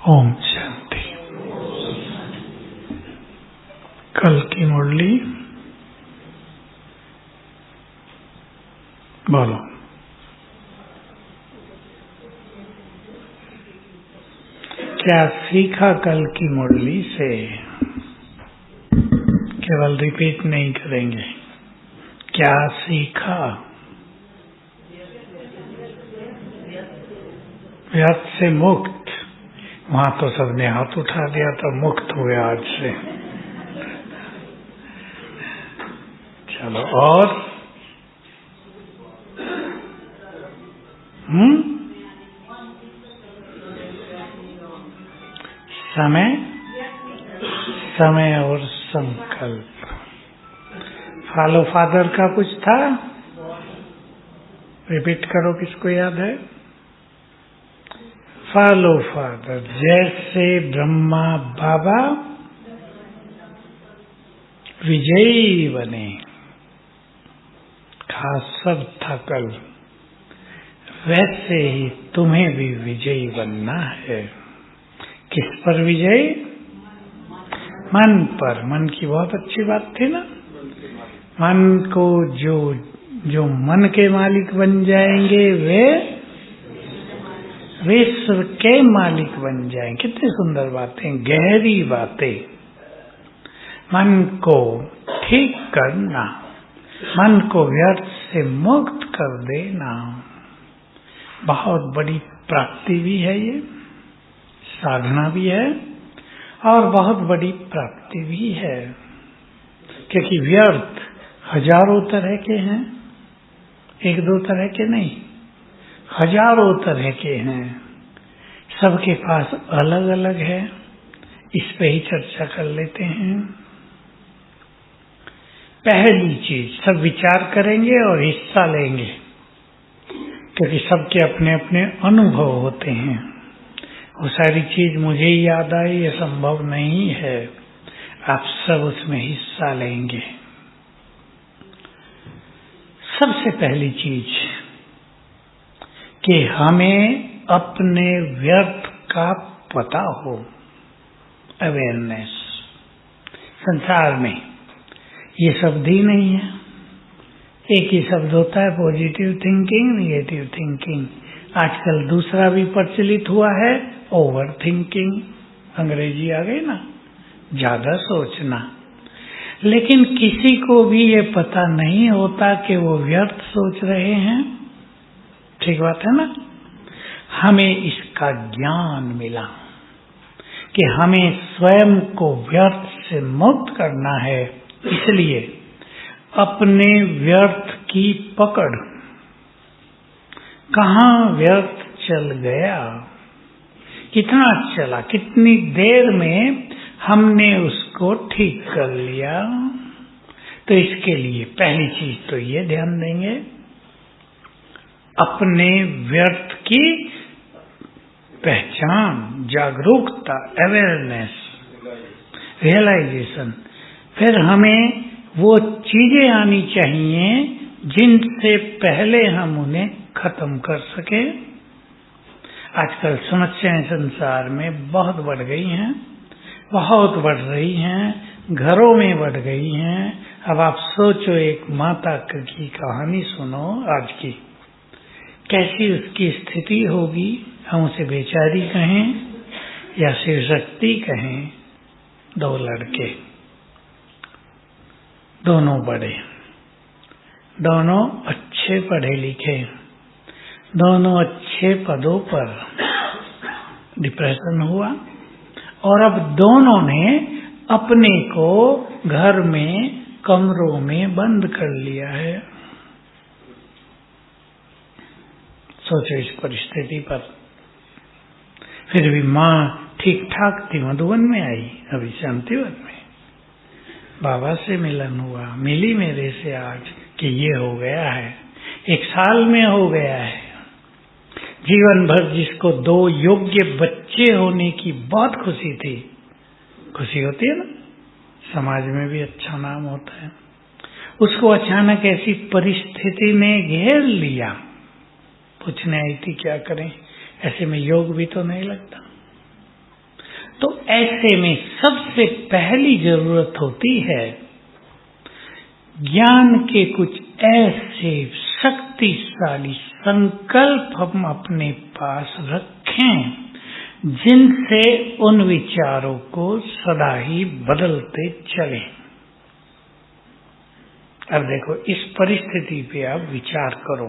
ओम शांति। कल की मुरली बोलो। क्या सीखा कल की मुरली से? केवल रिपीट नहीं करेंगे। क्या सीखा? व्यर्थ से मुक्त। वहां तो सबने हाथ उठा दिया तो मुक्त हुए आज से। चलो और समय और संकल्प। फॉलो फादर का कुछ था, रिपीट करो। किसको याद है? Follow father. जैसे ब्रह्मा बाबा विजयी बने, खास सब था कल, वैसे ही तुम्हें भी विजयी बनना है। किस पर विजयी? मन पर। मन की बहुत अच्छी बात थी ना। मन को जो मन के मालिक बन जाएंगे वे विश्व के मालिक बन जाएंगे। कितनी सुंदर बातें, गहरी बातें। मन को ठीक करना, मन को व्यर्थ से मुक्त कर देना, बहुत बड़ी प्राप्ति भी है। ये साधना भी है और बहुत बड़ी प्राप्ति भी है, क्योंकि व्यर्थ हजारों तरह के हैं, एक दो तरह के नहीं, हजारों तरह के हैं। सबके पास अलग अलग है। इस पे ही चर्चा कर लेते हैं। पहली चीज, सब विचार करेंगे और हिस्सा लेंगे, क्योंकि सबके अपने अपने अनुभव होते हैं। वो सारी चीज मुझे ही याद आई, ये संभव नहीं है। आप सब उसमें हिस्सा लेंगे। सबसे पहली चीज कि हमें अपने व्यर्थ का पता हो, अवेयरनेस। संसार में ये शब्द ही नहीं है। एक ही शब्द होता है, पॉजिटिव थिंकिंग, नेगेटिव थिंकिंग। आजकल दूसरा भी प्रचलित हुआ है, ओवर थिंकिंग। अंग्रेजी आ गई ना, ज्यादा सोचना। लेकिन किसी को भी ये पता नहीं होता कि वो व्यर्थ सोच रहे हैं। ठीक बात है ना? हमें इसका ज्ञान मिला कि हमें स्वयं को व्यर्थ से मुक्त करना है। इसलिए अपने व्यर्थ की पकड़, कहाँ व्यर्थ चल गया, कितना चला, कितनी देर में हमने उसको ठीक कर लिया। तो इसके लिए पहली चीज तो ये ध्यान देंगे, अपने व्यर्थ की पहचान, जागरूकता, अवेयरनेस, रियलाइजेशन। फिर हमें वो चीजें आनी चाहिए जिनसे पहले हम उन्हें खत्म कर सके। आजकल समस्याएं संसार में बहुत बढ़ गई हैं, बहुत बढ़ रही हैं, घरों में बढ़ गई हैं। अब आप सोचो, एक माता की कहानी सुनो आज की, कैसी उसकी स्थिति होगी। हम उसे बेचारी कहें या शिव शक्ति कहें। दो लड़के, दोनों बड़े, दोनों अच्छे पढ़े लिखे, दोनों अच्छे पदों पर। डिप्रेशन हुआ और अब दोनों ने अपने को घर में कमरों में बंद कर लिया है। सोचो इस परिस्थिति पर। फिर भी माँ ठीक ठाक थी, मधुबन में आई, अभी शांतिवन में बाबा से मिलन हुआ। मिली मेरे से आज कि ये हो गया है, 1 साल में हो गया है। जीवन भर जिसको 2 योग्य बच्चे होने की बहुत खुशी थी, खुशी होती है ना, समाज में भी अच्छा नाम होता है, उसको अचानक ऐसी परिस्थिति ने घेर लिया। पूछने आई थी क्या करें, ऐसे में योग भी तो नहीं लगता। तो ऐसे में सबसे पहली जरूरत होती है ज्ञान के कुछ ऐसे शक्तिशाली संकल्प हम अपने पास रखें जिनसे उन विचारों को सदा ही बदलते चलें। अब देखो, इस परिस्थिति पे आप विचार करो।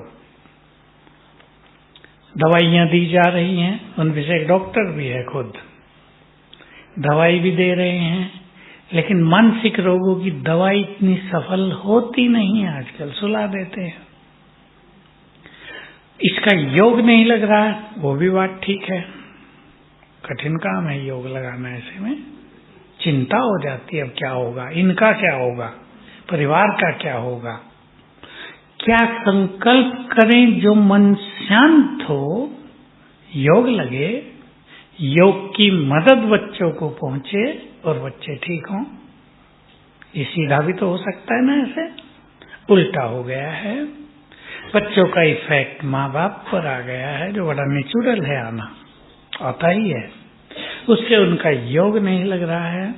दवाइयां दी जा रही हैं, उनमें से एक डॉक्टर भी है, खुद दवाई भी दे रहे हैं, लेकिन मानसिक रोगों की दवाई इतनी सफल होती नहीं है, आजकल सुला देते हैं। इसका योग नहीं लग रहा है, वो भी बात ठीक है, कठिन काम है योग लगाना। ऐसे में चिंता हो जाती है, अब क्या होगा, इनका क्या होगा, परिवार का क्या होगा। क्या संकल्प करें जो मन शांत हो, योग लगे, योग की मदद बच्चों को पहुंचे और बच्चे ठीक हों। ये सीधा भी तो हो सकता है ना, ऐसे उल्टा हो गया है। बच्चों का इफेक्ट माँ बाप पर आ गया है, जो बड़ा नेचुरल है, आना आता ही है। उससे उनका योग नहीं लग रहा है,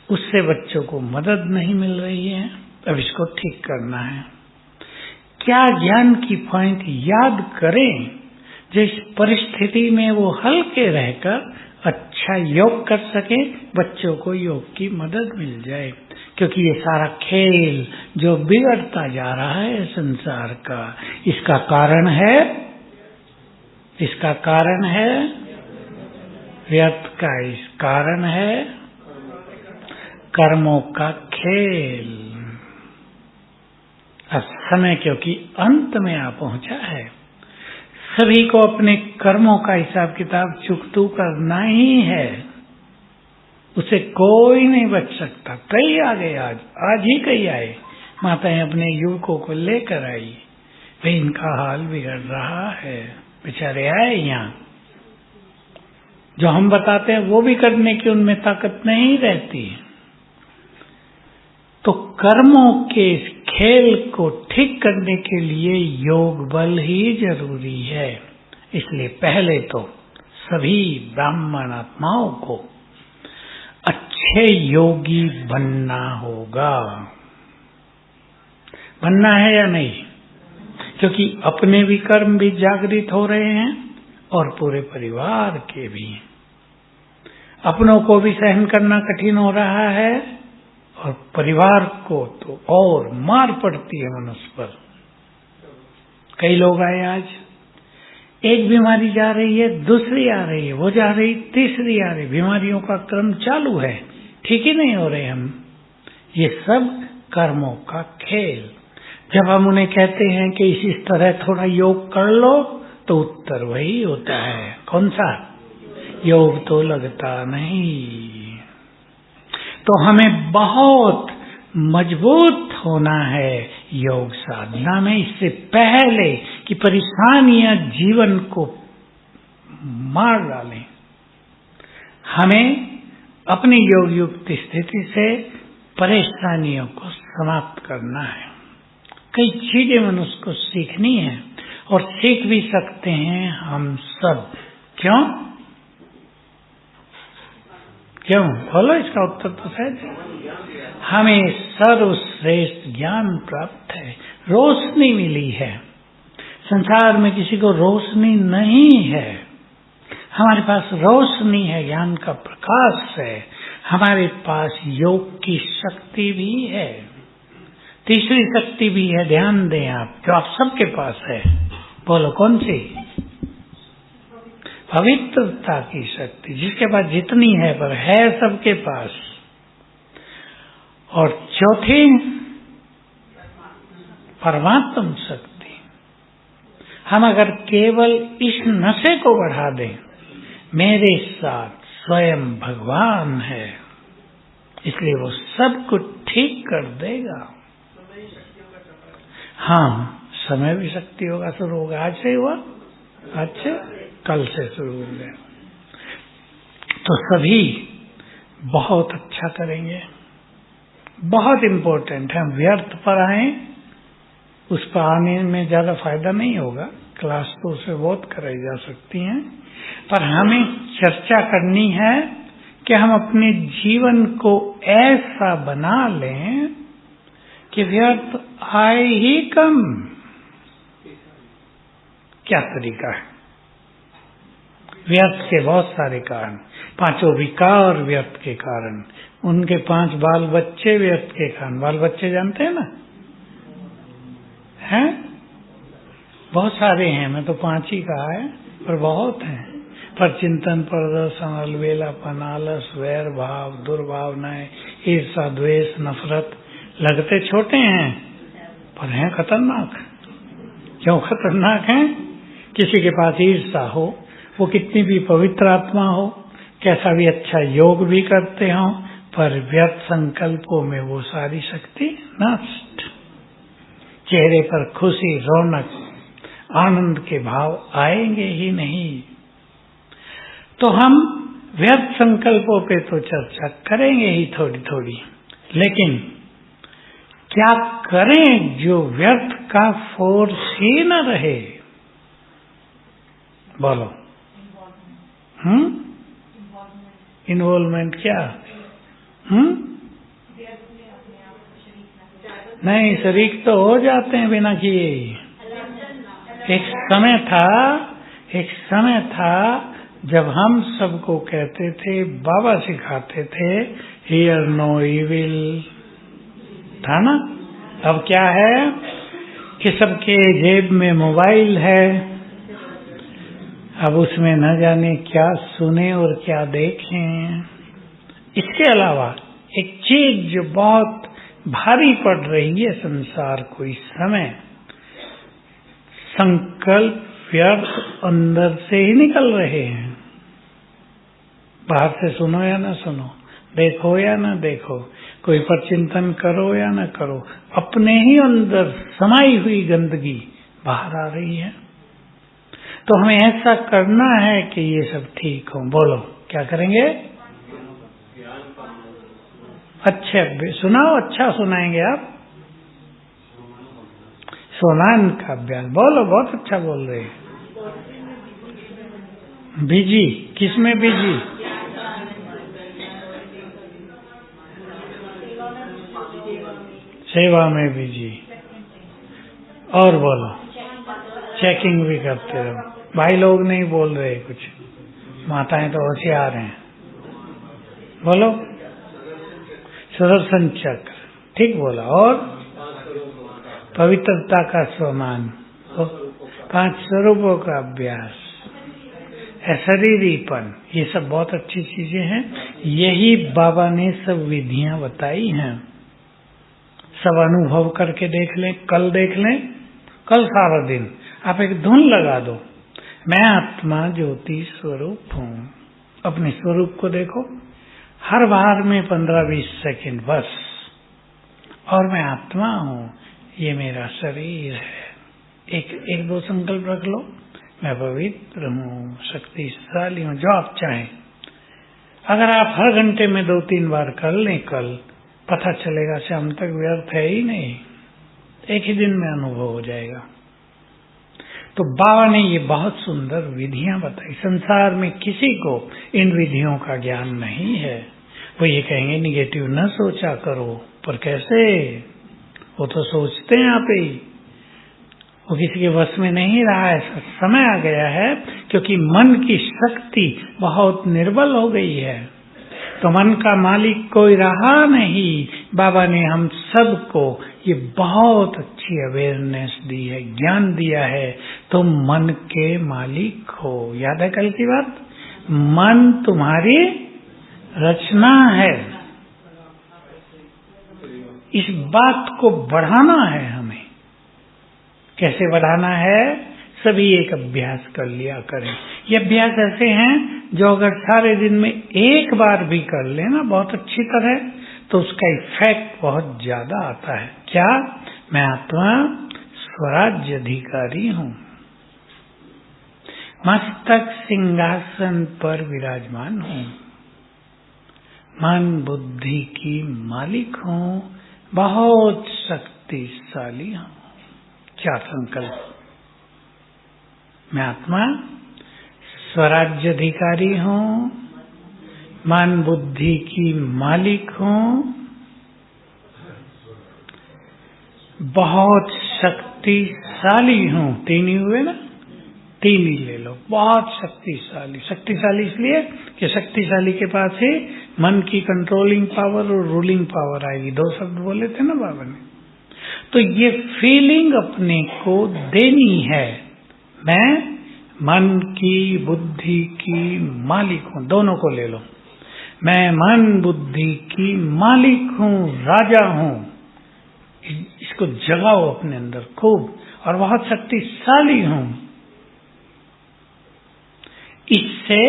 उससे बच्चों को मदद नहीं मिल रही है। अब इसको ठीक करना है। क्या ज्ञान की पॉइंट याद करें जिस परिस्थिति में वो हल्के रहकर अच्छा योग कर सके, बच्चों को योग की मदद मिल जाए। क्योंकि ये सारा खेल जो बिगड़ता जा रहा है संसार का, इसका कारण है व्यर्थ का, इस कारण है कर्मों का खेल। अब समय क्योंकि अंत में आ पहुंचा है, सभी को अपने कर्मों का हिसाब किताब चुकतू करना ही है, उसे कोई नहीं बच सकता। कई आ गए, आज ही कई आए, माताएं अपने युवकों को लेकर आई, भाई इनका हाल बिगड़ रहा है, बेचारे आए यहाँ, जो हम बताते हैं वो भी करने की उनमें ताकत नहीं रहती। तो कर्मों के इस खेल को ठीक करने के लिए योग बल ही जरूरी है। इसलिए पहले तो सभी ब्राह्मण आत्माओं को अच्छे योगी बनना होगा। बनना है या नहीं? क्योंकि अपने भी कर्म भी जागृत हो रहे हैं और पूरे परिवार के भी। अपनों को भी सहन करना कठिन हो रहा है और परिवार को तो और मार पड़ती है मनुष्य पर। कई लोग आए आज, एक बीमारी जा रही है, दूसरी आ रही है, वो जा रही, तीसरी आ रही, बीमारियों का क्रम चालू है, ठीक ही नहीं हो रहे हम। ये सब कर्मों का खेल। जब हम उन्हें कहते हैं कि इस तरह थोड़ा योग कर लो, तो उत्तर वही होता है, कौन सा? योग तो लगता नहीं। तो हमें बहुत मजबूत होना है योग साधना में, इससे पहले कि परेशानियां जीवन को मार डालें। हमें अपनी योग युक्त स्थिति से परेशानियों को समाप्त करना है। कई चीजें मनुष्य को सीखनी है और सीख भी सकते हैं हम सब। क्यों बोलो, इसका उत्तर तो शायद हमें सर्वश्रेष्ठ ज्ञान प्राप्त है, रोशनी मिली है। संसार में किसी को रोशनी नहीं है, हमारे पास रोशनी है, ज्ञान का प्रकाश है, हमारे पास योग की शक्ति भी है। तीसरी शक्ति भी है, ध्यान दें आप, जो आप सबके पास है। बोलो कौन सी? पवित्रता की शक्ति, जिसके पास जितनी है पर है सबके पास। और चौथी परमात्म शक्ति। हम अगर केवल इस नशे को बढ़ा दें, मेरे साथ स्वयं भगवान है, इसलिए वो सब कुछ ठीक कर देगा। हाँ, समय भी शक्ति होगा, शुरू होगा। आज से हुआ, आज से, कल से शुरू हो गया। तो सभी बहुत अच्छा करेंगे। बहुत इम्पोर्टेंट है, हम व्यर्थ पर आए, उस पर आने में ज्यादा फायदा नहीं होगा। क्लास तो उससे बहुत कराई जा सकती हैं, पर हमें चर्चा करनी है कि हम अपने जीवन को ऐसा बना लें कि व्यर्थ आए ही कम। क्या तरीका है? व्यर्थ के बहुत सारे कारण, पांचों विकार व्यर्थ के कारण, उनके 5 बाल बच्चे व्यर्थ के कारण। बाल बच्चे जानते हैं ना? हैं? बहुत सारे हैं, मैं तो 5 ही कहा है, पर बहुत हैं। पर चिंतन, प्रदर्शन, अलबेलापन, आलस, वैर भाव, दुर्भावनाएं, ईर्षा, द्वेष, नफरत। लगते छोटे हैं पर हैं खतरनाक। क्यों खतरनाक हैं? किसी के पास ईर्षा हो, वो कितनी भी पवित्र आत्मा हो, कैसा भी अच्छा योग भी करते हो, पर व्यर्थ संकल्पों में वो सारी शक्ति नष्ट। चेहरे पर खुशी, रौनक, आनंद के भाव आएंगे ही नहीं। तो हम व्यर्थ संकल्पों पे तो चर्चा करेंगे ही थोड़ी थोड़ी, लेकिन क्या करें जो व्यर्थ का फोर्स ही न रहे? बोलो। इन्वॉल्वमेंट क्या? नहीं, शरीक तो हो जाते हैं बिना किए। एक समय था जब हम सबको कहते थे, बाबा सिखाते थे, हियर नो इविल, था ना? अब क्या है कि सबके जेब में मोबाइल है, अब उसमें न जाने क्या सुने और क्या देखें। इसके अलावा एक चीज जो बहुत भारी पड़ रही है संसार को इस समय, संकल्प व्यर्थ अंदर से ही निकल रहे हैं। बाहर से सुनो या ना सुनो, देखो या ना देखो, कोई पर चिंतन करो या ना करो, अपने ही अंदर समाई हुई गंदगी बाहर आ रही है। तो हमें ऐसा करना है कि ये सब ठीक हो। बोलो, क्या करेंगे? अच्छे सुनाओ, अच्छा सुनाएंगे आप। सोनान का अभ्यास। बोलो, बहुत अच्छा बोल रहे हैं। बिजी, किसमें बिजी? सेवा में बिजी। और बोलो, चेकिंग भी करते रहो। भाई लोग नहीं बोल रहे कुछ, माताएं तो होशियार हैं। बोलो, सुदर्शन चक्र, ठीक बोला। और पवित्रता का स्वमान, 5 स्वरूपों का अभ्यास, अशरीरीपन, ये सब बहुत अच्छी चीजें हैं। यही बाबा ने सब विधियां बताई हैं। सब अनुभव करके देख लें, कल देख लें, कल सारा दिन आप एक धुन लगा दो, मैं आत्मा ज्योति स्वरूप हूँ। अपने स्वरूप को देखो, हर बार में 15-20 सेकंड बस। और मैं आत्मा हूँ, ये मेरा शरीर है। एक दो संकल्प रख लो, मैं पवित्र हूँ, शक्तिशाली हूँ, जो आप चाहें। अगर आप हर घंटे में 2-3 बार कर लें, कल पता चलेगा शाम तक व्यर्थ है ही नहीं, एक ही दिन में अनुभव हो जाएगा। तो बाबा ने ये बहुत सुंदर विधियां बताई। संसार में किसी को इन विधियों का ज्ञान नहीं है। वो ये कहेंगे निगेटिव न सोचा करो, पर कैसे? वो तो सोचते हैं आप ही, वो किसी के वश में नहीं रहा है। समय आ गया है, क्योंकि मन की शक्ति बहुत निर्बल हो गई है। तो मन का मालिक कोई रहा नहीं। बाबा ने हम सबको ये बहुत अच्छी अवेयरनेस दी है, ज्ञान दिया है। तुम मन के मालिक हो। याद है कल की बात? मन तुम्हारी रचना है। इस बात को बढ़ाना है हमें। कैसे बढ़ाना है? सभी एक अभ्यास कर लिया करें। ये अभ्यास ऐसे हैं जो अगर सारे दिन में एक बार भी कर लेना बहुत अच्छी तरह, तो उसका इफेक्ट बहुत ज्यादा आता है। क्या? मैं आत्मा स्वराज्य अधिकारी हूँ, मस्तक सिंहासन पर विराजमान हूँ, मन बुद्धि की मालिक हूँ, बहुत शक्तिशाली हूँ। क्या संकल्प? मैं आत्मा स्वराज्य अधिकारी हूँ, मन बुद्धि की मालिक हूँ, बहुत शक्तिशाली हूँ। तीन ही हुए ना, तीन ही ले लो। बहुत शक्तिशाली, शक्तिशाली इसलिए कि शक्तिशाली के पास ही मन की कंट्रोलिंग पावर और रूलिंग पावर आएगी। दो शब्द बोले थे ना बाबा ने। तो ये फीलिंग अपने को देनी है, मैं मन की बुद्धि की मालिक हूँ। दोनों को ले लो, मैं मन बुद्धि की मालिक हूँ, राजा हूँ। इसको जगाओ अपने अंदर खूब, और बहुत शक्तिशाली हूँ। इससे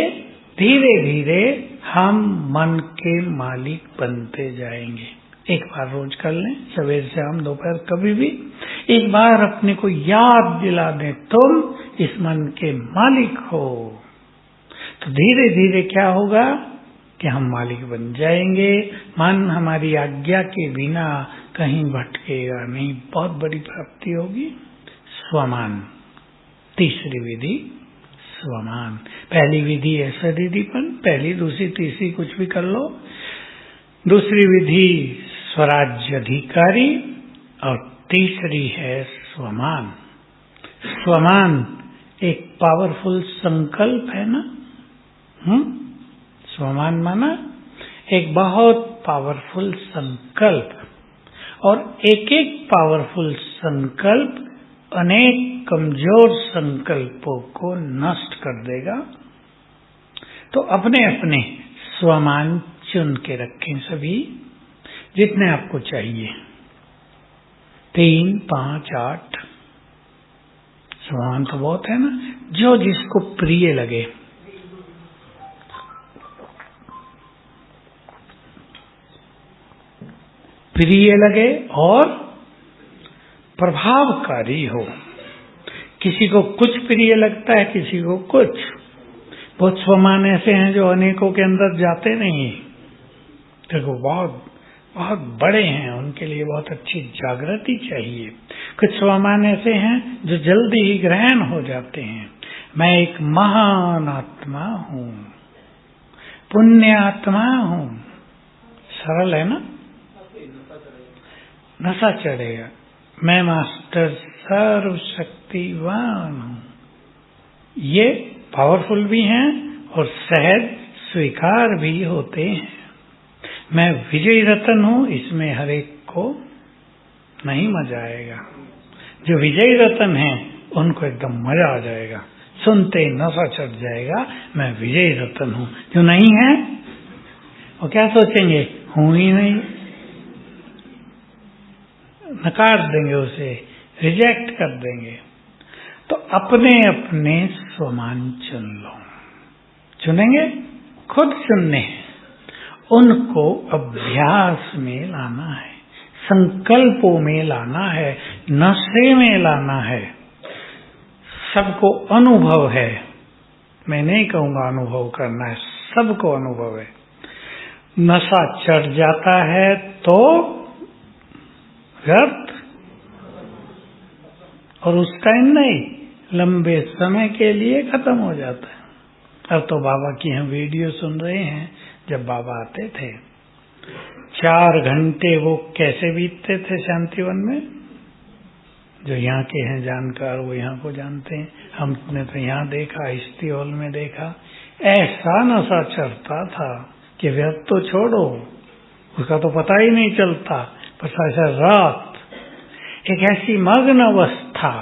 धीरे धीरे हम मन के मालिक बनते जाएंगे। एक बार रोज कर लें, सवेरे शाम दोपहर कभी भी एक बार अपने को याद दिला दें, तुम इस मन के मालिक हो। तो धीरे धीरे क्या होगा कि हम मालिक बन जाएंगे। मन हमारी आज्ञा के बिना कहीं भटकेगा नहीं। बहुत बड़ी प्राप्ति होगी। स्वमान, तीसरी विधि स्वमान। पहली विधि है शरीरीपन, पहली दूसरी तीसरी कुछ भी कर लो। दूसरी विधि स्वराज्य अधिकारी, और तीसरी है स्वमान। स्वमान एक पावरफुल संकल्प है ना। स्वमान माना एक बहुत पावरफुल संकल्प, और एक एक पावरफुल संकल्प अनेक कमजोर संकल्पों को नष्ट कर देगा। तो अपने अपने स्वमान चुन के रखें सभी, जितने आपको चाहिए। 3, 5, 8 स्वमान तो बहुत है ना, जो जिसको प्रिय लगे। प्रिय लगे और प्रभावकारी हो। किसी को कुछ प्रिय लगता है, किसी को कुछ। बहुत स्वमान ऐसे हैं जो अनेकों के अंदर जाते नहीं। देखो बहुत बहुत बड़े हैं, उनके लिए बहुत अच्छी जागृति चाहिए। कुछ स्वमान ऐसे हैं जो जल्दी ही ग्रहण हो जाते हैं। मैं एक महान आत्मा हूँ, पुण्य आत्मा हूँ। सरल है ना, नशा चढ़ेगा। मैं मास्टर सर्वशक्तिवान हूँ। ये पावरफुल भी हैं और सहज स्वीकार भी होते हैं। मैं विजयी रतन हूँ, इसमें हर एक को नहीं मजा आएगा। जो विजयी रतन हैं उनको एकदम मजा आ जाएगा, सुनते ही नशा चढ़ जाएगा। मैं विजयी रतन हूँ। जो नहीं है वो क्या सोचेंगे, हूं ही नहीं, नकार देंगे, उसे रिजेक्ट कर देंगे। तो अपने अपने स्वमान चुन लो। चुनेंगे, खुद चुनने हैं, उनको अभ्यास में लाना है, संकल्पों में लाना है, नशे में लाना है। सबको अनुभव है, मैं नहीं कहूंगा अनुभव करना है, सबको अनुभव है। नशा चढ़ जाता है तो व्यर्थ, और उस टाइम नहीं, लंबे समय के लिए खत्म हो जाता है। अब तो बाबा की हम वीडियो सुन रहे हैं, जब बाबा आते थे 4 घंटे वो कैसे बीतते थे शांतिवन में। जो यहाँ के हैं जानकार वो यहाँ को जानते हैं, हमने तो यहाँ देखा, हिस्ट्री हॉल में देखा। ऐसा नशा चढ़ता था कि व्यर्थ तो छोड़ो, उसका तो पता ही नहीं चलता। पर सारा रात एक ऐसी मग्न अवस्था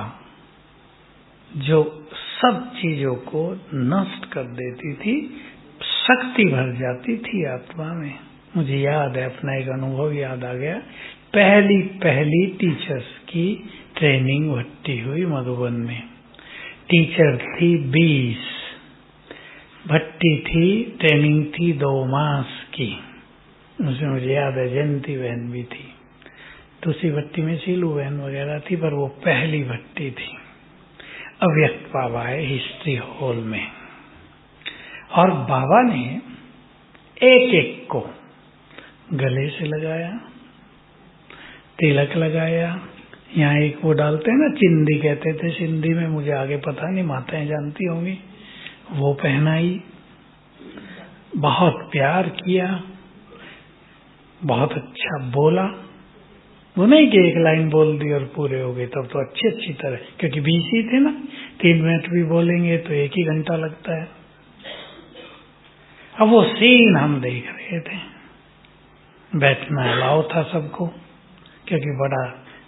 जो सब चीजों को नष्ट कर देती थी, शक्ति भर जाती थी आत्मा में। मुझे याद है, अपना एक अनुभव याद आ गया। पहली टीचर्स की ट्रेनिंग भट्टी हुई मधुबन में। टीचर थी 20, भट्टी थी, ट्रेनिंग थी 2 मास की। उसमें मुझे याद है जयंती बहन भी थी, दूसरी भट्टी में शीलू बहन वगैरह थी, पर वो पहली भट्टी थी। अव्यक्त बाबा है हिस्ट्री हॉल में, और बाबा ने एक एक को गले से लगाया, तिलक लगाया। यहाँ एक वो डालते हैं ना, चिंदी कहते थे सिंधी में, मुझे आगे पता नहीं, माताएं जानती होंगी। वो पहनाई, बहुत प्यार किया, बहुत अच्छा बोला। वो नहीं कि एक लाइन बोल दी और पूरे हो गए, तब तो अच्छी तरह, क्योंकि 20 ही थे ना, 3 मिनट भी बोलेंगे तो 1 ही घंटा लगता है। अब वो सीन हम देख रहे थे। बैठना अलाउ था सबको, क्योंकि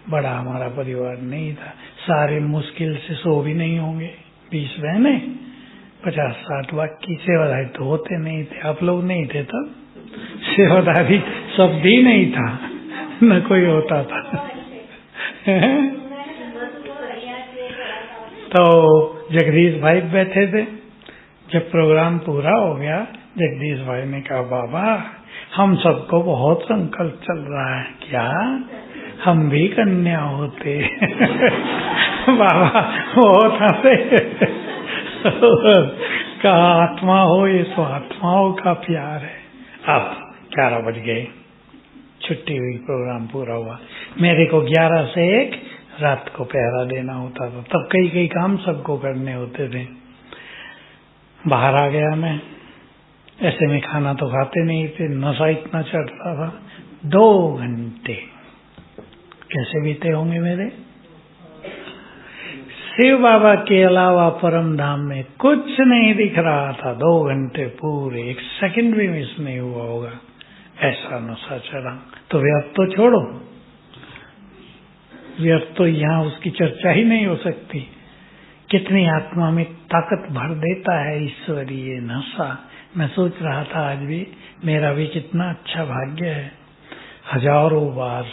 बड़ा हमारा परिवार नहीं था। सारे मुश्किल से 100 भी नहीं होंगे, 20 बहने, 50-60 बाकी। सेवादारी तो होते नहीं थे, आप लोग नहीं थे तब। सेवादारी सब भी नहीं था, न कोई होता था। तो जगदीश भाई बैठे थे। जब प्रोग्राम पूरा हो गया, जगदीश भाई ने कहा, बाबा हम सबको बहुत संकल्प चल रहा है, क्या हम भी कन्या होते? बाबा बहुत हंसे। कहा, आत्मा हो, ये तो आत्माओं का प्यार है। अब 11 बज गए, छुट्टी हुई, प्रोग्राम पूरा हुआ। मेरे को 11 से 1 रात को पहरा देना होता था। तब कई काम सबको करने होते थे। बाहर आ गया मैं, ऐसे में खाना तो खाते नहीं थे, नशा इतना चढ़ता था। 2 घंटे कैसे बीते होंगे मेरे? शिव बाबा के अलावा परम धाम में कुछ नहीं दिख रहा था। 2 घंटे पूरे, 1 सेकंड भी मिस नहीं हुआ होगा, ऐसा नशा चढ़ा। तो व्यर्थ तो छोड़ो, व्यर्थ तो यहाँ उसकी चर्चा ही नहीं हो सकती। कितनी आत्मा में ताकत भर देता है ईश्वरीय नशा। मैं सोच रहा था आज भी, मेरा भी कितना अच्छा भाग्य है। हजारों बार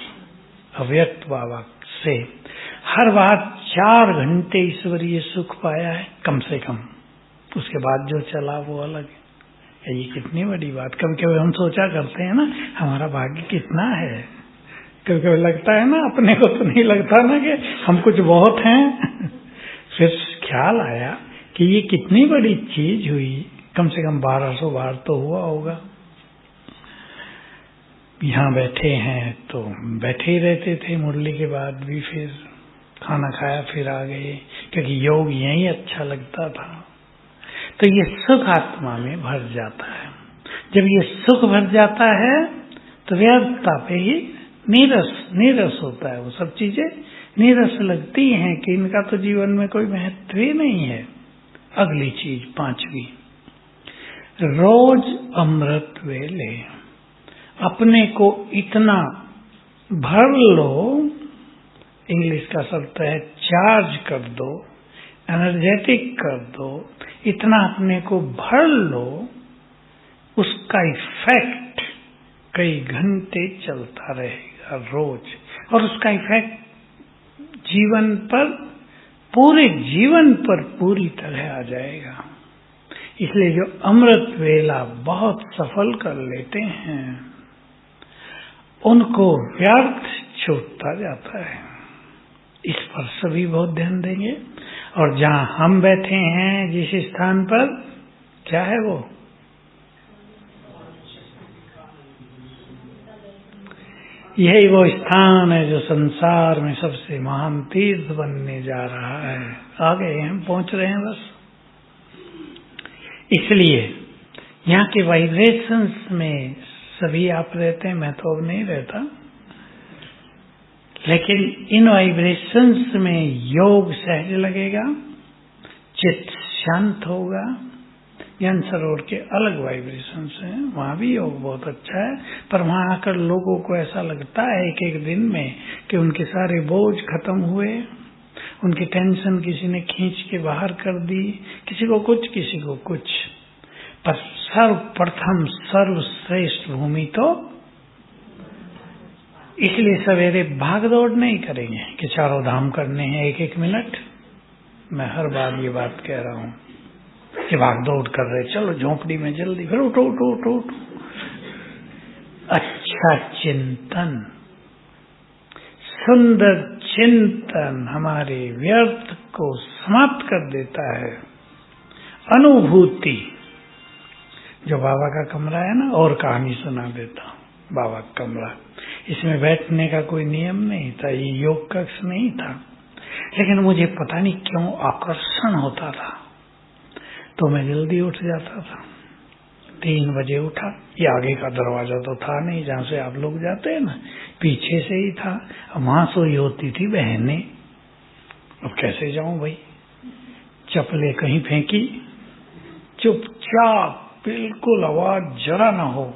अव्यक्त बाबा से हर बार 4 घंटे ईश्वरीय सुख पाया है, कम से कम। उसके बाद जो चला वो अलग है। ये कितनी बड़ी बात। कभी कभी हम सोचा करते हैं ना, हमारा भाग्य कितना है। कभी कभी लगता है ना, अपने को तो नहीं लगता ना कि हम कुछ बहुत हैं। फिर ख्याल आया कि ये कितनी बड़ी चीज हुई। कम से कम 1200 बार तो हुआ होगा। यहाँ बैठे हैं तो बैठे ही रहते थे, मुरली के बाद भी। फिर खाना खाया, फिर आ गए, क्योंकि योग यही अच्छा लगता था। तो ये सुख आत्मा में भर जाता है। जब ये सुख भर जाता है तो व्यर्थता पे ही नीरस होता है। वो सब चीजें नीरस लगती हैं कि इनका तो जीवन में कोई महत्व ही नहीं है। अगली चीज 5वीं, रोज अमृत वेले अपने को इतना भर लो, इंग्लिश का शब्द है चार्ज कर दो, एनर्जेटिक कर दो, इतना अपने को भर लो, उसका इफेक्ट कई घंटे चलता रहेगा रोज। और उसका इफेक्ट जीवन पर, पूरे जीवन पर पूरी तरह आ जाएगा। इसलिए जो अमृत वेला बहुत सफल कर लेते हैं, उनको व्यर्थ छूटता जाता है। इस पर सभी बहुत ध्यान देंगे। और जहां हम बैठे हैं, जिस स्थान पर, क्या है वो? यही वो स्थान है जो संसार में सबसे महान तीर्थ बनने जा रहा है। आ गए हैं, पहुंच रहे हैं बस। इसलिए यहाँ के वाइब्रेशंस में सभी आप रहते हैं, मैं तो अब नहीं रहता, लेकिन इन वाइब्रेशंस में योग सहज लगेगा, चित्त शांत होगा। ज्ञान सरोवर के अलग वाइब्रेशंस हैं, वहां भी योग बहुत अच्छा है। पर वहां आकर लोगों को ऐसा लगता है एक दिन में कि उनके सारे बोझ खत्म हुए, उनकी टेंशन किसी ने खींच के बाहर कर दी, किसी को कुछ, किसी को कुछ। पर सर्वप्रथम सर्वश्रेष्ठ भूमि तो, इसलिए सवेरे भाग दौड़ नहीं करेंगे कि 4 धाम करने हैं 1-1 मिनट। मैं हर बार ये बात कह रहा हूं कि भाग दौड़ कर रहे, चलो झोंपड़ी में जल्दी, फिर उठो उठो उठो उठो। अच्छा चिंतन, सुंदर चिंतन हमारे व्यर्थ को समाप्त कर देता है। अनुभूति, जो बाबा का कमरा है ना, और कहानी सुना देता हूं। बाबा का कमरा, इसमें बैठने का कोई नियम नहीं था, ये योग कक्ष नहीं था, लेकिन मुझे पता नहीं क्यों आकर्षण होता था, तो मैं जल्दी उठ जाता था। 3 बजे उठा। ये आगे का दरवाजा तो था नहीं जहाँ से आप लोग जाते हैं ना, पीछे से ही था। वहां सोई होती थी बहनें। अब कैसे जाऊं भाई, चप्पलें कहीं फेंकी, चुपचाप बिल्कुल आवाज जरा ना हो,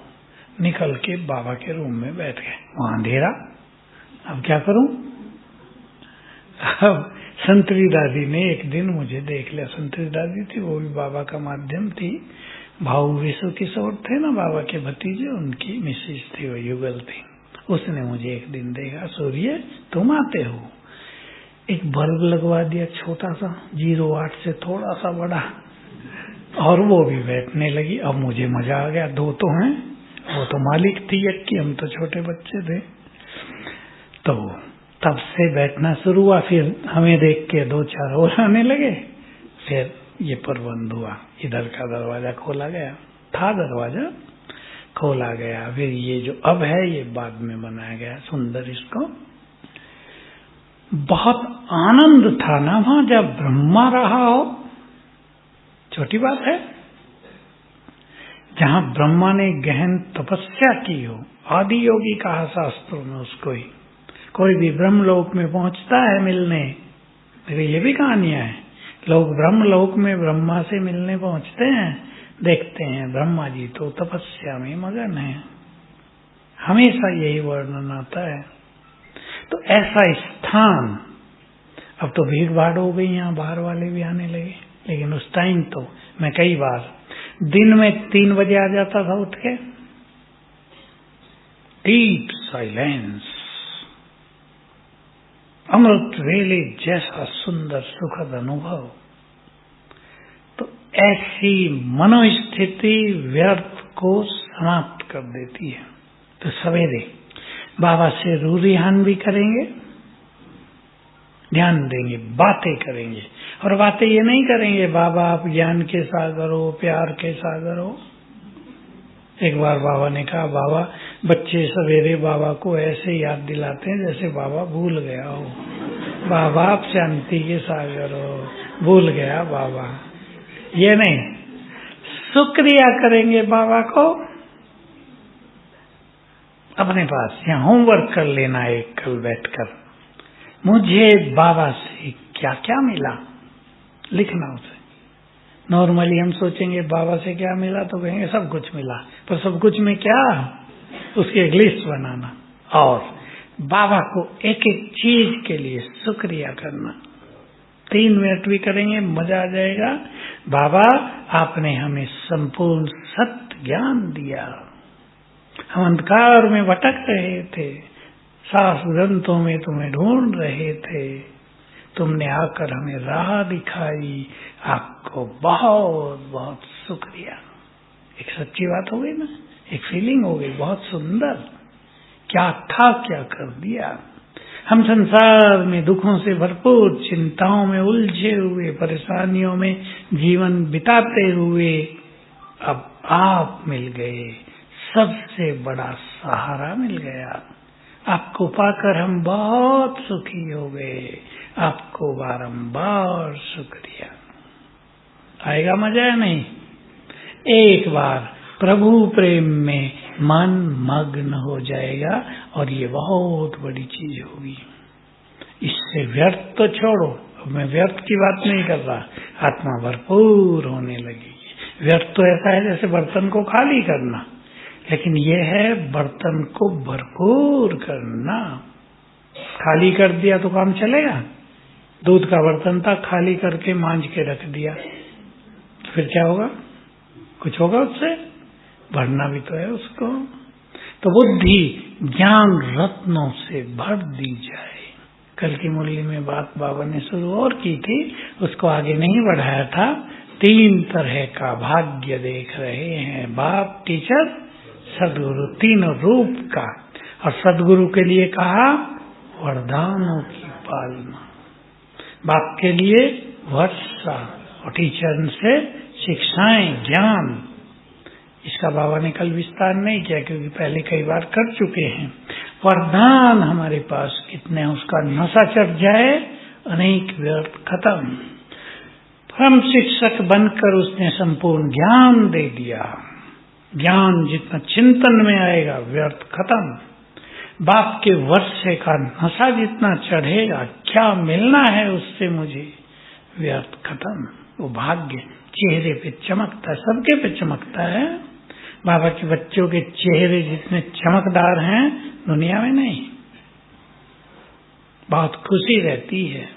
निकल के बाबा के रूम में बैठ गए। वहां अंधेरा, अब क्या करूं। अब संतरी दादी ने एक दिन मुझे देख लिया। संतरी दादी थी, वो भी बाबा का माध्यम थी। भाऊ विश्व किशोर थे ना बाबा के भतीजे, उनकी मिसेज थी, वो युगल थी। उसने मुझे एक दिन देखा, सूर्य तुम आते हो। एक बल्ब लगवा दिया छोटा सा, 08 से थोड़ा सा बड़ा, और वो भी बैठने लगी। अब मुझे मजा आ गया, 2 तो हैं, वो तो मालिक थी एक की, हम तो छोटे बच्चे थे। तो तब से बैठना शुरू हुआ। फिर हमें देख के 2-4 और आने लगे। फिर ये प्रबंध हुआ, इधर का दरवाजा खोला गया, था दरवाजा खोला गया। फिर ये जो अब है ये बाद में बनाया गया सुंदर। इसको बहुत आनंद था ना वहां जब ब्रह्मा रहा हो, छोटी बात है। जहां ब्रह्मा ने गहन तपस्या की हो, आदि योगी कहा शास्त्रों में उसको ही। कोई भी ब्रह्मलोक में पहुंचता है मिलने, ये भी कहानियां हैं। लोग ब्रह्मलोक में ब्रह्मा से मिलने पहुंचते हैं, देखते हैं ब्रह्मा जी तो तपस्या में मगन है। हमेशा यही वर्णन आता है। तो ऐसा स्थान, अब तो भीड़ भाड़ हो गई, यहाँ बाहर वाले भी आने लगे। लेकिन उस टाइम तो मैं कई बार दिन में 3 बजे आ जाता था उठ के। डीप साइलेंस, अमृत वेले जैसा सुंदर सुखद अनुभव। तो ऐसी मनोस्थिति व्यर्थ को समाप्त कर देती है। तो सवेरे बाबा से रूरिहान भी करेंगे, ध्यान देंगे, बातें करेंगे। और बातें ये नहीं करेंगे बाबा आप ज्ञान के सागर हो, प्यार के सागर हो। एक बार बाबा ने कहा, बाबा बच्चे सवेरे बाबा को ऐसे याद दिलाते हैं जैसे बाबा भूल गया हो। बाबा आप शांति के सागर हो, भूल गया बाबा। ये नहीं, शुक्रिया करेंगे बाबा को। अपने पास यहाँ होमवर्क कर लेना है, कल बैठकर मुझे बाबा से क्या क्या मिला, लिखना उसे। नॉर्मली हम सोचेंगे बाबा से क्या मिला तो कहेंगे सब कुछ मिला, पर सब कुछ में क्या, उसकी एक लिस्ट बनाना और बाबा को एक एक चीज के लिए शुक्रिया करना। 3 मिनट भी करेंगे, मजा आ जाएगा। बाबा आपने हमें संपूर्ण सत्य ज्ञान दिया, हम अंधकार में भटक रहे थे, शास्त्र ग्रंथों में तुम्हें ढूंढ रहे थे, तुमने आकर हमें राह दिखाई, आपको बहुत बहुत शुक्रिया। एक सच्ची बात हो गई ना, एक फीलिंग हो गई, बहुत सुंदर। क्या था क्या कर दिया। हम संसार में दुखों से भरपूर, चिंताओं में उलझे हुए, परेशानियों में जीवन बिताते हुए अब आप मिल गए, सबसे बड़ा सहारा मिल गया। आपको पाकर हम बहुत सुखी हो गए, आपको बारंबार शुक्रिया। आएगा मजा या नहीं। एक बार प्रभु प्रेम में मन मग्न हो जाएगा और ये बहुत बड़ी चीज होगी। इससे व्यर्थ तो छोड़ो, अब मैं व्यर्थ की बात नहीं कर रहा, आत्मा भरपूर होने लगेगी। व्यर्थ तो ऐसा है जैसे बर्तन को खाली करना, लेकिन यह है बर्तन को भरपूर करना। खाली कर दिया तो काम चलेगा। दूध का बर्तन था, खाली करके मांझ के रख दिया, तो फिर क्या होगा, कुछ होगा उससे, भरना भी तो है उसको। तो बुद्धि ज्ञान रत्नों से भर दी जाए। कल की मुरली में बात बाबा ने शुरू और की थी, उसको आगे नहीं बढ़ाया था। 3 तरह का भाग्य देख रहे हैं, बाप, टीचर, सदगुरु, तीनों रूप का। और सदगुरु के लिए कहा वरदानों की पालना, बाप के लिए वर्षा और टीचर से शिक्षाएं, ज्ञान। इसका बाबा ने कल विस्तार नहीं किया क्योंकि पहले कई बार कर चुके हैं। वरदान हमारे पास कितने, उसका नशा चढ़ जाए, अनेक व्यर्थ खत्म। परम शिक्षक बनकर उसने संपूर्ण ज्ञान दे दिया। ज्ञान जितना चिंतन में आएगा व्यर्थ खत्म। बाप के वर्षे का नशा जितना चढ़ेगा, क्या मिलना है उससे मुझे, व्यर्थ खत्म। वो भाग्य चेहरे पे चमकता है, सबके पे चमकता है। बाबा के बच्चों के चेहरे जितने चमकदार हैं दुनिया में नहीं। बहुत खुशी रहती है,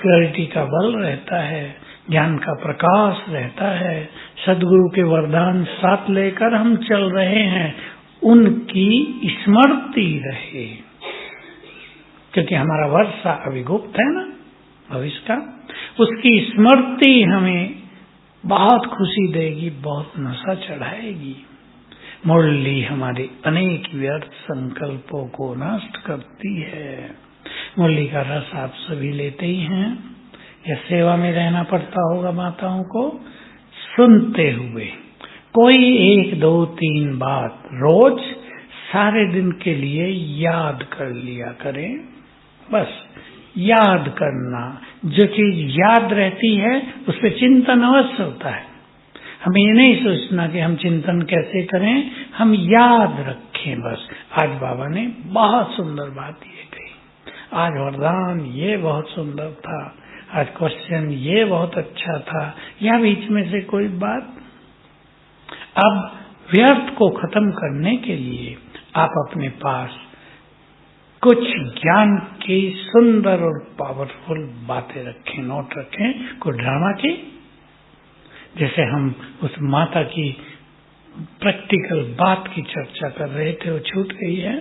क्लैरिटी का बल रहता है, ज्ञान का प्रकाश रहता है। सदगुरु के वरदान साथ लेकर हम चल रहे हैं, उनकी स्मृति रहे, क्योंकि हमारा वर्षा अभी गुप्त है ना भविष्य का। उसकी स्मृति हमें बहुत खुशी देगी, बहुत नशा चढ़ाएगी। मुरली हमारे अनेक व्यर्थ संकल्पों को नष्ट करती है। मुरली का रस आप सभी लेते ही हैं, या सेवा में रहना पड़ता होगा माताओं को, सुनते हुए कोई 1, 2, 3 बात रोज सारे दिन के लिए याद कर लिया करें। बस याद करना, जो चीज याद रहती है उस पर चिंतन अवश्य होता है। हमें ये नहीं सोचना कि हम चिंतन कैसे करें, हम याद रखें बस। आज बाबा ने बहुत सुंदर बात ये कही, आज वरदान ये बहुत सुंदर था, आज क्वेश्चन ये बहुत अच्छा था, या बीच में से कोई बात। अब व्यर्थ को खत्म करने के लिए आप अपने पास कुछ ज्ञान की सुंदर और पावरफुल बातें रखें, नोट रखें। कोई ड्रामा की, जैसे हम उस माता की प्रैक्टिकल बात की चर्चा कर रहे थे, वो छूट गई है।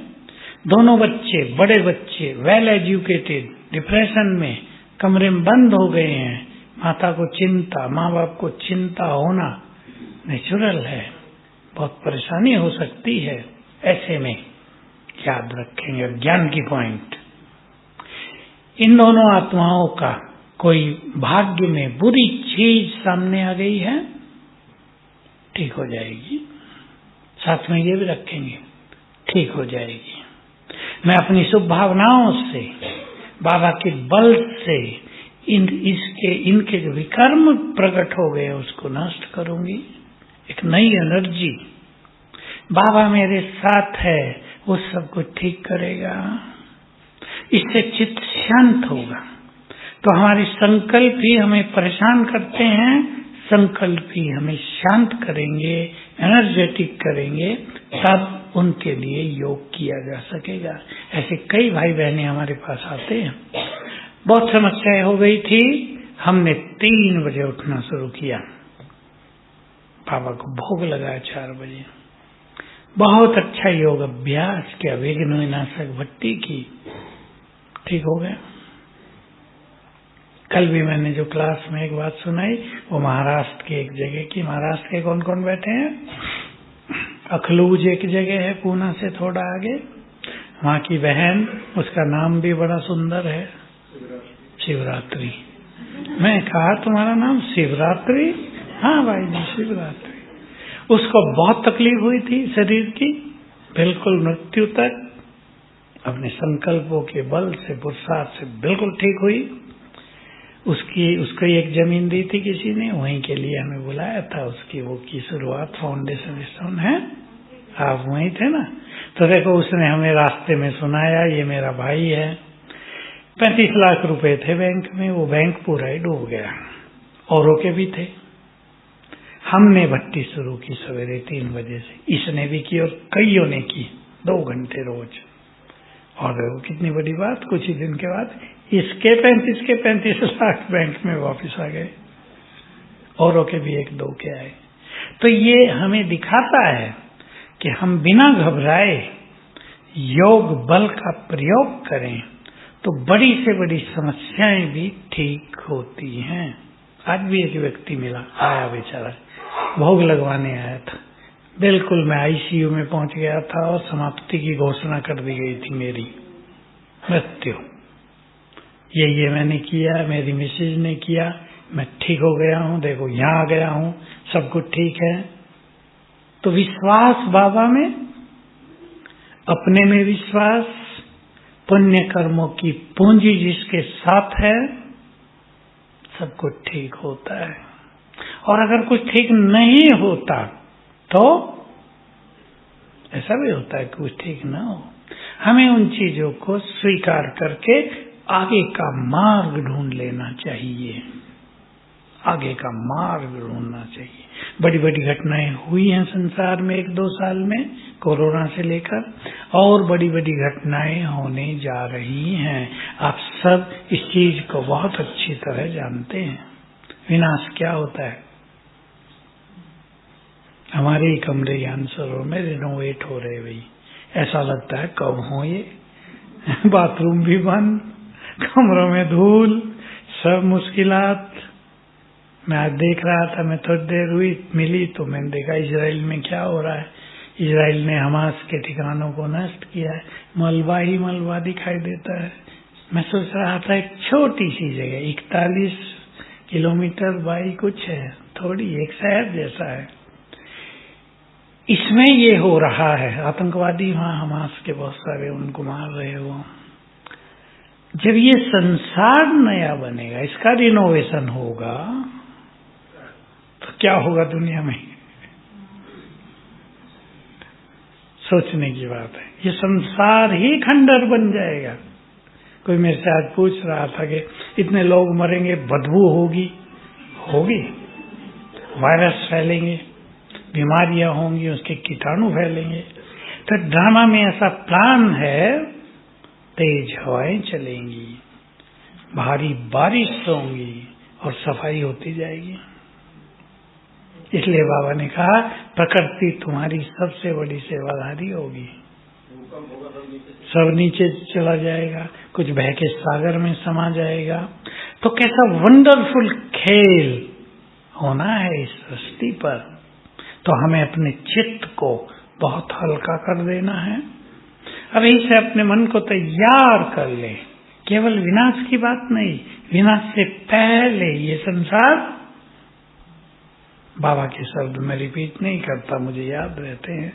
दोनों बच्चे, बड़े बच्चे, वेल एजुकेटेड, डिप्रेशन में कमरे में बंद हो गए हैं। माता को चिंता, माँ बाप को चिंता होना नेचुरल है, बहुत परेशानी हो सकती है। ऐसे में याद रखेंगे ज्ञान की पॉइंट। इन दोनों आत्माओं का कोई भाग्य में बुरी चीज सामने आ गई है, ठीक हो जाएगी। साथ में ये भी रखेंगे, ठीक हो जाएगी। मैं अपनी शुभ भावनाओं से, बाबा के बल से इनके जो विकर्म प्रकट हो गए उसको नष्ट करूंगी। एक नई एनर्जी, बाबा मेरे साथ है, वो सब कुछ ठीक करेगा। इससे चित्त शांत होगा। तो हमारे संकल्प ही हमें परेशान करते हैं, संकल्प ही हमें शांत करेंगे, एनर्जेटिक करेंगे, तब उनके लिए योग किया जा सकेगा। ऐसे कई भाई बहनें हमारे पास आते हैं, बहुत समस्याएं हो गई थी, हमने 3 बजे उठना शुरू किया, बाबा को भोग लगाया 4 बजे, बहुत अच्छा योग अभ्यास किया, विघ्न विनाशक भट्टी की, ठीक हो गया। कल भी मैंने जो क्लास में एक बात सुनाई, वो महाराष्ट्र की एक जगह की। महाराष्ट्र के कौन कौन बैठे हैं? अखलूज एक जगह है पूना से थोड़ा आगे, वहाँ की बहन, उसका नाम भी बड़ा सुंदर है, शिवरात्रि। मैं कहा तुम्हारा नाम शिवरात्रि? हाँ भाई जी शिवरात्रि। उसको बहुत तकलीफ हुई थी शरीर की, बिल्कुल मृत्यु तक, अपने संकल्पों के बल से, पुरुषार्थ से बिल्कुल ठीक हुई। उसको एक जमीन दी थी किसी ने, वहीं के लिए हमें बुलाया था। उसकी वो की शुरुआत फाउंडेशन स्टोन है, आप वहीं थे ना। तो देखो उसने हमें रास्ते में सुनाया, ये मेरा भाई है। 35 लाख रुपए थे बैंक में, वो बैंक पूरा ही डूब गया, औरों के भी थे। हमने भट्टी शुरू की सवेरे 3 बजे से, इसने भी की और कईयों ने की 2 घंटे रोज। और वो कितनी बड़ी बात, कुछ ही दिन के बाद इसके 35 लाख बैंक में वापस आ गए, औरों के भी 1-2 के आए। तो ये हमें दिखाता है कि हम बिना घबराए योग बल का प्रयोग करें तो बड़ी से बड़ी समस्याएं भी ठीक होती हैं। आज भी एक व्यक्ति मिला, आया बेचारा, भोग लगवाने आया था, बिल्कुल मैं आईसीयू में पहुंच गया था और समाप्ति की घोषणा कर दी गई थी, मेरी मृत्यु। ये मैंने किया, मेरी मिसेज ने किया, मैं ठीक हो गया हूँ, देखो यहाँ आ गया हूँ, सब कुछ ठीक है। तो विश्वास बाबा में, अपने में विश्वास, पुण्य कर्मों की पूंजी जिसके साथ है, सब कुछ ठीक होता है। और अगर कुछ ठीक नहीं होता तो ऐसा भी होता है कुछ ठीक ना हो। हमें उन चीजों को स्वीकार करके आगे का मार्ग ढूंढ लेना चाहिए, आगे का मार्ग ढूंढना चाहिए। बड़ी बड़ी घटनाएं हुई हैं संसार में 1-2 साल में, कोरोना से लेकर, और बड़ी बड़ी घटनाएं होने जा रही हैं। आप सब इस चीज को बहुत अच्छी तरह जानते हैं। विनाश क्या होता है? हमारे ही कमरे आंसरों में रिनोवेट हो रहे भाई, ऐसा लगता है कब हो ये बाथरूम भी बंद, कमरों में धूल, सब मुश्किलात। मैं आज देख रहा था, मैं थोड़ी देर हुई मिली तो मैंने देखा इजराइल में क्या हो रहा है। इजराइल ने हमास के ठिकानों को नष्ट किया है, मलबा ही मलबा दिखाई देता है। मैं सोच रहा था एक छोटी सी जगह 41 किलोमीटर बाई कुछ है, थोड़ी एक शहर जैसा है, इसमें ये हो रहा है। आतंकवादी वहां हमास के बहुत सारे उनको मार रहे हो। जब ये संसार नया बनेगा, इसका रिनोवेशन होगा, तो क्या होगा दुनिया में? सोचने की बात है। ये संसार ही खंडर बन जाएगा। कोई मेरे से आज पूछ रहा था कि इतने लोग मरेंगे, बदबू होगी, वायरस फैलेंगे, बीमारियां होंगी, उसके कीटाणु फैलेंगे। तो ड्रामा में ऐसा प्लान है, तेज हवाएं चलेंगी, भारी बारिश होंगी और सफाई होती जाएगी। इसलिए बाबा ने कहा प्रकृति तुम्हारी सबसे बड़ी सेवाधारी होगी। सब नीचे चला जाएगा, कुछ बह के सागर में समा जाएगा। तो कैसा वंडरफुल खेल होना है इस सृष्टि पर। तो हमें अपने चित्त को बहुत हल्का कर देना है। अभी से अपने मन को तैयार कर ले। केवल विनाश की बात नहीं, विनाश से पहले ये संसार, बाबा के शब्द में रिपीट नहीं करता, मुझे याद रहते हैं,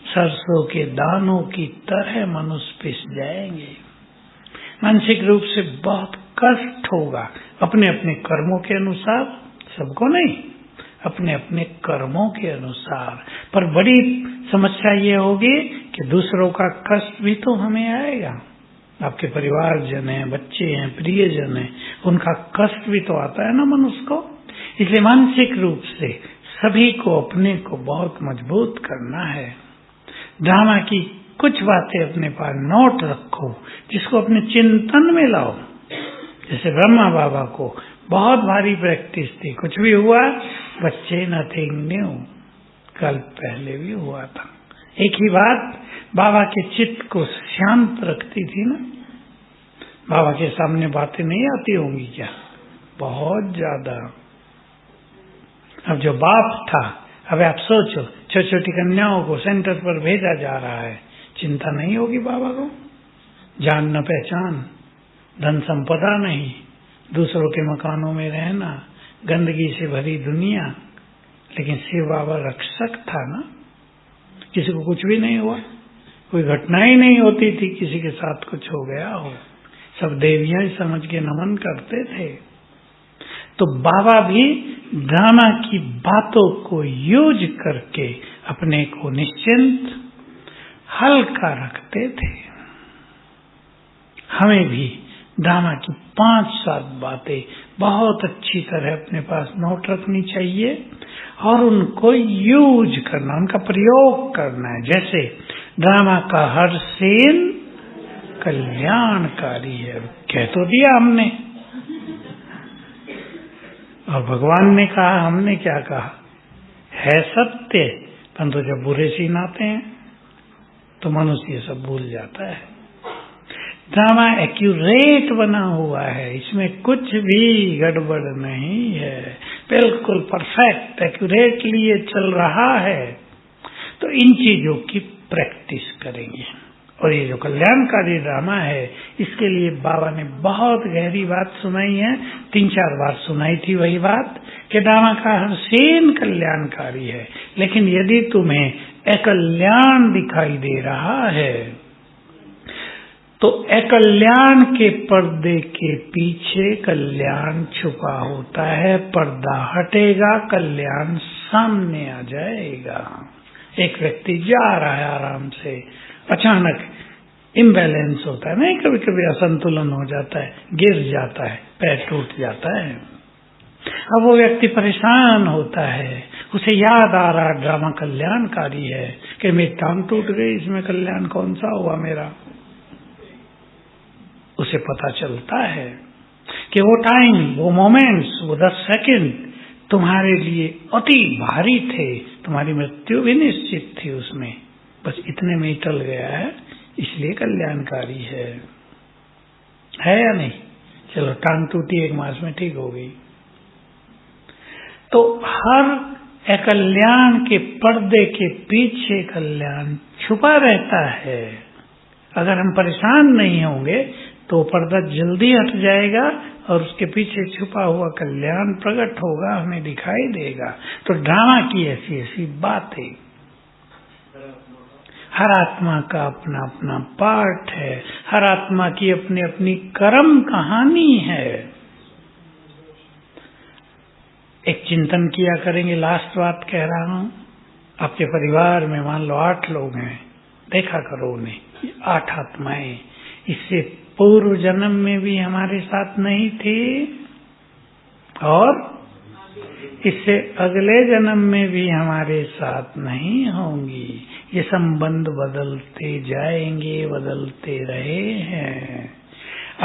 सरसों के दानों की तरह मनुष्य पिस जाएंगे। मानसिक रूप से बहुत कष्ट होगा, अपने अपने कर्मों के अनुसार, सबको नहीं, अपने अपने कर्मों के अनुसार। पर बड़ी समस्या ये होगी कि दूसरों का कष्ट भी तो हमें आएगा। आपके परिवारजन हैं, बच्चे हैं, प्रियजन हैं, उनका कष्ट भी तो आता है ना मनुष्य को। इसलिए मानसिक रूप से सभी को अपने को बहुत मजबूत करना है। ड्रामा की कुछ बातें अपने पास नोट रखो, जिसको अपने चिंतन में लाओ। जैसे ब्रह्मा बाबा को बहुत भारी प्रैक्टिस थी, कुछ भी हुआ बच्चे नथिंग न्यू, कल पहले भी हुआ था। एक ही बात बाबा के चित्त को शांत रखती थी ना। बाबा के सामने बातें नहीं आती होंगी क्या? बहुत ज्यादा। अब जो बाप था, अब आप सोचो, छोटी छोटी कन्याओं को सेंटर पर भेजा जा रहा है, चिंता नहीं होगी बाबा को? जान न पहचान, धन संपदा नहीं, दूसरों के मकानों में रहना, गंदगी से भरी दुनिया, लेकिन शिव बाबा रक्षक था ना। किसी को कुछ भी नहीं हुआ, कोई घटना ही नहीं होती थी किसी के साथ कुछ हो गया हो, सब देवियां ही समझ के नमन करते थे। तो बाबा भी ड्रामा की बातों को यूज करके अपने को निश्चिंत हल्का रखते थे। हमें भी ड्रामा की 5-7 बातें बहुत अच्छी तरह अपने पास नोट रखनी चाहिए और उनको यूज करना, उनका प्रयोग करना है। जैसे ड्रामा का हर सीन कल्याणकारी है, कह तो दिया हमने, और भगवान ने कहा, हमने क्या कहा, है सत्य। परंतु जब बुरे सीन आते हैं तो मनुष्य ये सब भूल जाता है। ड्रामा एक्यूरेट बना हुआ है, इसमें कुछ भी गड़बड़ नहीं है, बिल्कुल परफेक्ट एक्यूरेटली ये चल रहा है। तो इन चीजों की प्रैक्टिस करेंगे। और ये जो कल्याणकारी ड्रामा है, इसके लिए बाबा ने बहुत गहरी बात सुनाई है, 3-4 बार सुनाई थी वही बात कि ड्रामा का हर सीन कल्याणकारी है। लेकिन यदि तुम्हें अकल्याण दिखाई दे रहा है तो अकल्याण के पर्दे के पीछे कल्याण छुपा होता है। पर्दा हटेगा, कल्याण सामने आ जाएगा। एक व्यक्ति जा रहा है आराम से, अचानक इम्बैलेंस होता है, नहीं कभी कभी असंतुलन हो जाता है, गिर जाता है, पैर टूट जाता है। अब वो व्यक्ति परेशान होता है, उसे याद आ रहा ड्रामा कल्याणकारी है कि मेरी टांग टूट गई, इसमें कल्याण कौन सा हुआ मेरा। उसे पता चलता है कि वो टाइम, वो मोमेंट्स, वो 10 सेकंड तुम्हारे लिए अति भारी थे, तुम्हारी मृत्यु भी निश्चित थी उसमें, बस इतने में ही टल गया है, इसलिए कल्याणकारी है या नहीं। चलो टांग टूटी 1 मास में ठीक हो गई। तो हर अकल्याण के पर्दे के पीछे कल्याण छुपा रहता है। अगर हम परेशान नहीं होंगे तो पर्दा जल्दी हट जाएगा और उसके पीछे छुपा हुआ कल्याण प्रकट होगा, हमें दिखाई देगा। तो ड्रामा की ऐसी ऐसी बात है। हर आत्मा का अपना अपना पार्ट है, हर आत्मा की अपनी अपनी कर्म कहानी है। एक चिंतन किया करेंगे, लास्ट बात कह रहा हूं, आपके परिवार में मान लो 8 लोग हैं, देखा करो उन्हें, 8 आत्माएं इससे पूर्व जन्म में भी हमारे साथ नहीं थी और इससे अगले जन्म में भी हमारे साथ नहीं होंगी। ये संबंध बदलते जाएंगे, बदलते रहे हैं।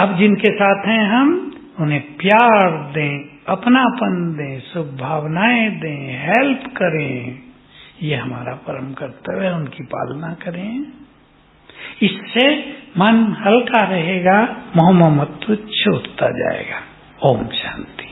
अब जिनके साथ हैं हम उन्हें प्यार दें, अपनापन दें, शुभ भावनाएं दें, हेल्प करें, ये हमारा परम कर्तव्य है, उनकी पालना करें। इससे मन हल्का रहेगा, मोह ममत्व छूटता जाएगा। ओम शांति।